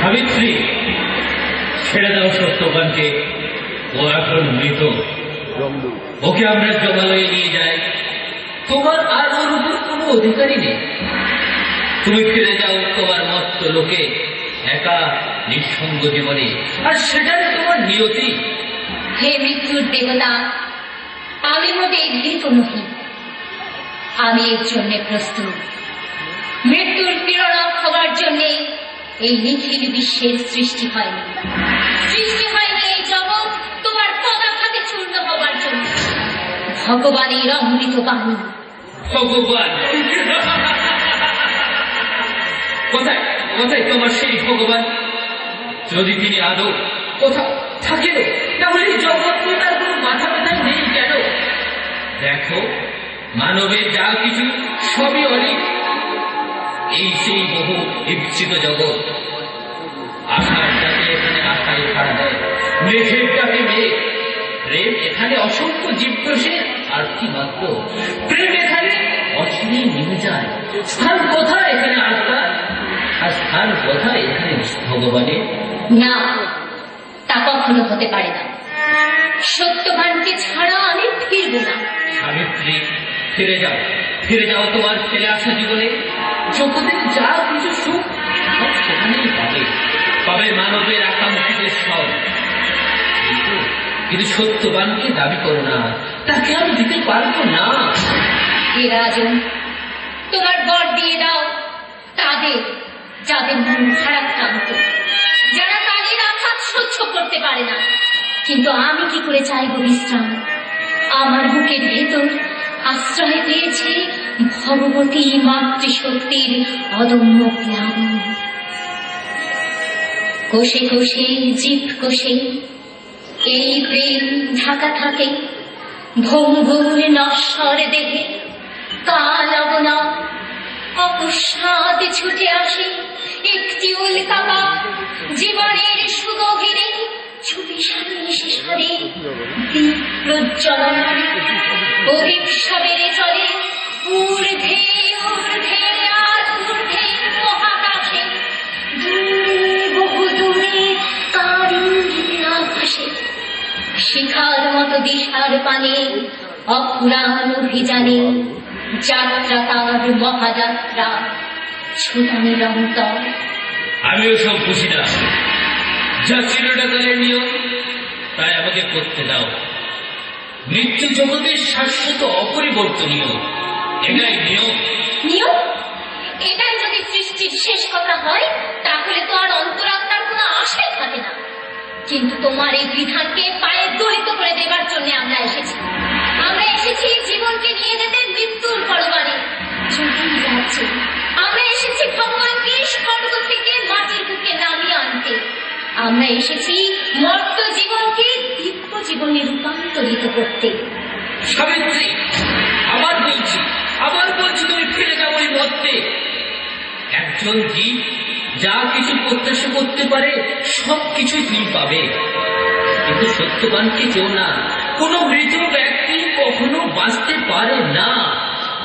সাবিত্রী, ছেড়ে দাও সত্যবানকে। ও এখন মৃত, ওকে আমরা জমালয়ে নিয়ে যাই। তোমার আর ওর উপর কোনো অধিকারই নেই। তুমি ফিরে যাও তোমার মত্ত লোকে, একা নিঃসঙ্গ জীবনে, আর সেটাই তোমার নিয়তি। হে মৃত্যুর দেবতা, আমি মোটেই ভীত নহি, আমি এর জন্য প্রস্তুত। মৃত্যুর পীড়নক হবার জন্য এই নিখিল বিশ্বের সৃষ্টি হয়নি। সৃষ্টি হয়নি এই জগৎ তোমার পদাঘাতে চূর্ণ হবার জন্য। ভগবানের অমৃত বাণী। ভগবান কোথায়? কোথায় তোমার সেই ভগবান? যদি তিনি আদৌ কোথাও থাকেন, তাহলে জগৎ তার কোনো মাথা ব্যথায় নেই কেন? দেখো, মানবের যা কিছু সবই অনেক। এই সেই বহু ইচ্ছিত জগৎ। আশার ডাকে এখানে আশায় সাড়া দেয়, মেঘের ডাকে মেঘ। প্রেম এখানে অসংখ্য জীবপ্রসের আর কি মাত্র। প্রেম এখানে অচিরেই নেমে যায়। স্থান কোথায় এখানে আত্মার, আর স্থান কোথায় এখানে ভগবানের? না, তা কখনো হতে পারে না। সত্যবানকে ছাড়া আমি ফিরব না। সাবিত্রী, ফিরে যাও, ফিরে যাও তোমার ফেলে আসা জীবনে। জগতের যা কিছু সুখ সব সেখানেই পাবে, পাবে মানবের আকাঙ্ক্ষিতের সব। কিন্তু সত্যবানকে দাবি করো না, তাকে আমি দিতে পারবো না। হে রাজন, তোমার বর দিয়ে দাও তাদের, যাদের মন ভারাক্রান্ত, যারা কালের আঘাত সহ্য করতে পারে না। কিন্তু আমি কি করে চাইব বিশ্রাম? আমার বুকের ভেতর আশ্রয় পেয়েছে ভগবতী মাতৃশক্তির অদম্য প্লাবন। কোষে কোষে জীব কোষে এই প্রেম ঢাকা থাকে, ভঙ্গুর নশ্বর দেহে কাল অবনা অকস্মাৎ ছুটে আসে একটি উল্কাপা জীবনের সুগভীরে ছুটে এসে সারে দীপ প্রজ্বলন। অভিপ্সা বেড়ে চলে ঊর্ধ্বে ঊর্ধ্বে আর ঊর্ধ্বে মহাকাশে। দূরে বহু দূরে তার ইঙ্গিতে আকাশে শিখার মতো দিশার পানে অপুরাণ অভিযানে যাত্রা তার মহাযাত্রা ছুটা নিরন্তর। আমিও সব খুশি না, যা চিরকালের নিয়ম তাই আমাকে করতে দাও। মৃত্যু জগতের শাশ্বত অপরিবর্তনীয়, এটাই নিয়ম। নিয়ম? এটাই যদি সৃষ্টির শেষ কথা হয়, তাহলে তো আর অন্তরাত্মার কোনো আশাই থাকে না। কিন্তু তোমার এই বিধানকে পায়ে দলিত করে দেবার জন্য আমরা এসেছি। আমরা এসেছি জীবনকে নিয়ে যেতে মৃত্যুর পরবারে। চলেই যাচ্ছে। আমরা এসেছি ভগবানকে স্বর্গ থেকে মাটির বুকে নামিয়ে আনতে। আমরা এসেছি মর্ত জীবনকে দিব্য জীবনে রূপান্তরিত করতে। সাবিত্রী, আবার বলছি তুমি ফিরে যাও ওই মর্তে। একজন জীব যা কিছু প্রত্যাশা করতে পারে সবকিছুই তুমি পাবে, কিন্তু সত্যবানকে কেউ না। কোনো মৃত ব্যক্তি কখনো বাঁচতে পারে না,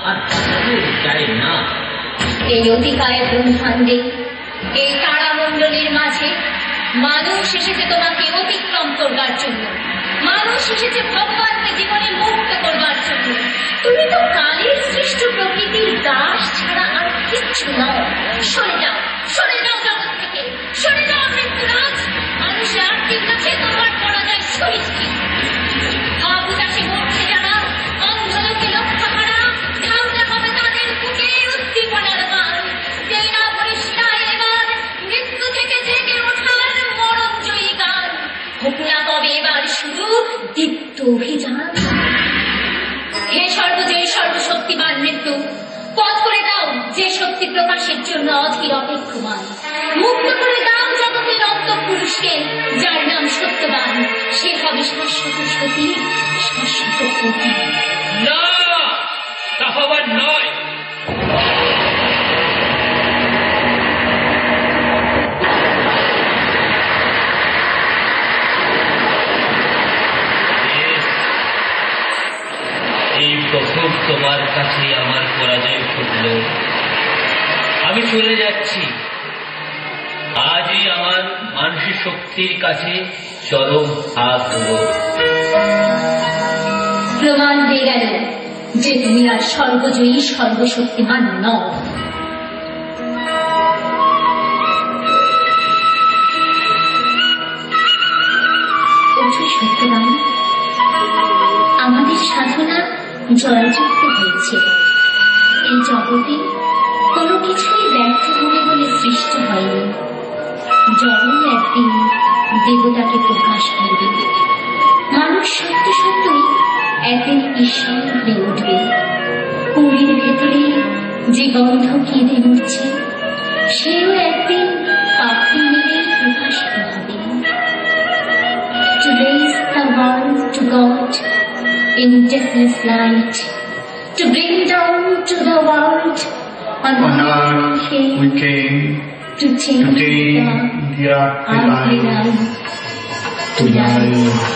আর যায় না। এই অতিকায় ব্রহ্মাণ্ডে, এই তারামণ্ডলের মাঝে মানুষ এসেছে তোমাকে অতিক্রম করবার জন্য। মানুষ এসেছে ভগবানকে জীবনে মুক্ত করবার জন্য। তুমি তো কালের সৃষ্ট প্রকৃতির দাস ছাড়া আর কিচ্ছু নও। সরে যাও, সরে যাও জগৎ থেকে, সরে যাও মৃত্যুরাজ। মানুষের আর্থিক কাছে তোমার পরাজয় সহিষ্ণু। আবুদাসে মরছে যারা, অন্ধলোকে লক্ষ্য হারা, ঢালতে হবে তাদের বুকে উদ্দীপনার গান। সেই না পরিষ্কার এবার মৃত্যু থেকে জেগে ওঠার মরণজয়ী গান। হোক না তবে এবার শুধু দীপ্ত অভিযান। হে সর্বজয়ী সর্বশক্তিমান মৃত্যু, পথ করে দাও যে শক্তি প্রকাশের জন্য অধীর অপেক্ষমান। মুক্ত করে দাও জগতের অন্তঃপুরুষকে, যার নাম সত্যবান। সে হবে শাশ্বত সতী, শাশ্বত পতি। না, তা হবার নয়। এই প্রথম তোমার কাছে আমার পরাজয় ঘটল। আমি চলে যাচ্ছি, আজই আমার মানসিক শক্তির কাছে চরম হাত দেব। প্রমাণ হয়ে গেল যে তুমি আর সর্বজয়ী সর্বশক্তিমান নও। সত্যবান, আমাদের সাধনা জয়যুক্ত হয়েছে। এই জগতে কোনো কিছুই ব্যর্থ হবে বলে সৃষ্টি হয়নি। জড়ই একদিন দেবতাকে প্রকাশ করবে। মানুষ সত্য সত্যই একদিন ঈশ্বর হয়ে উঠবে। পুরীর ভেতরে যে গন্ধ কেঁদে উঠছে, সেও একদিন পাপড়ি মেলে প্রকাশিত হবে। To raise the world to God in deathless light, to bring down to the world on earth we came to change the ugly life to life.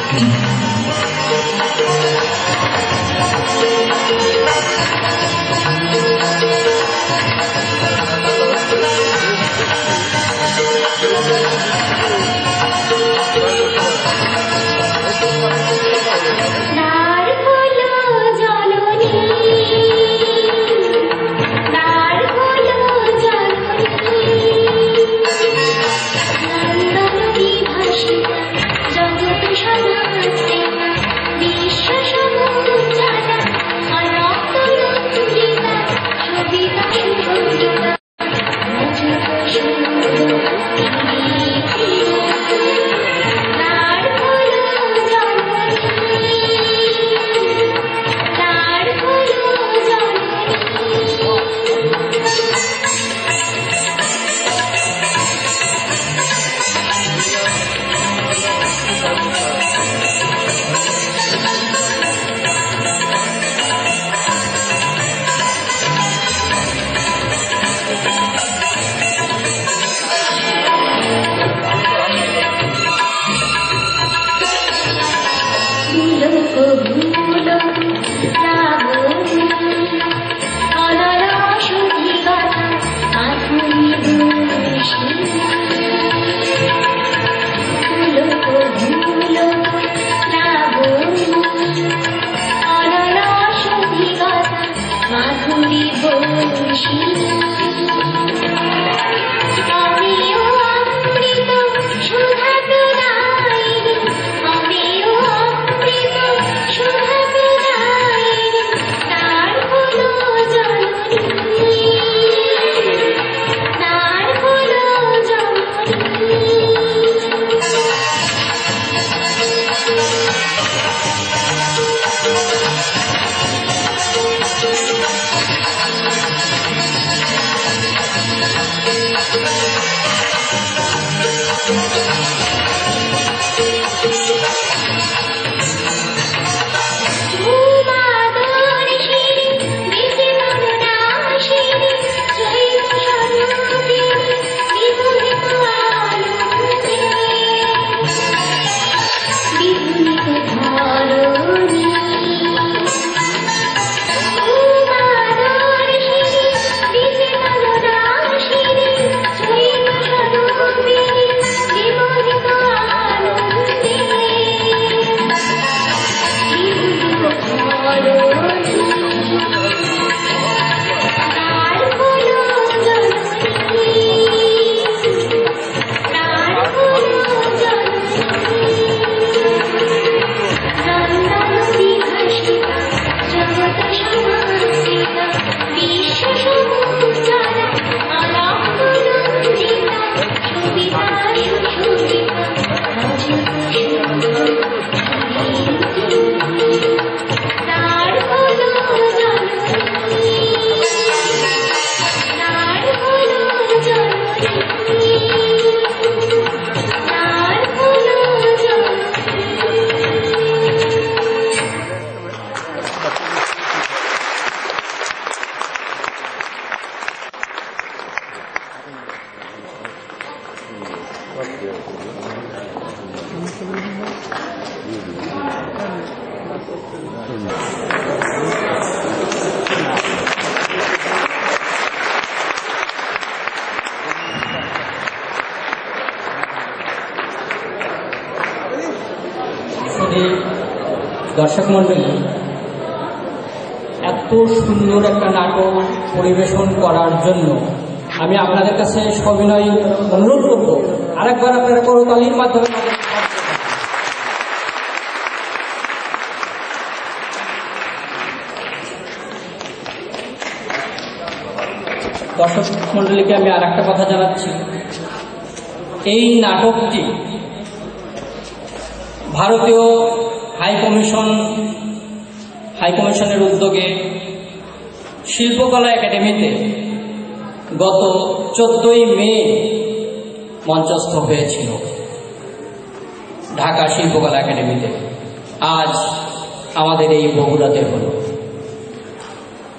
দর্শক মণ্ডলী, এত সুন্দর একটা নাটক পরিবেশন করার জন্য আমি আপনাদের কাছে সবিনয় অনুরোধ করব, আরেকবার আপনারা করতালির মাধ্যমে দর্শক মণ্ডলীকে আমি আর একটা কথা জানাচ্ছি। এই নাটকটি ভারতীয় হাইকমিশনের উদ্যোগে শিল্পকলা একাডেমিতে গত 14ই মে মঞ্চস্থ হয়েছিল ঢাকা শিল্পকলা একাডেমিতে। আজ আমাদের এই বগুড়াতে হলো।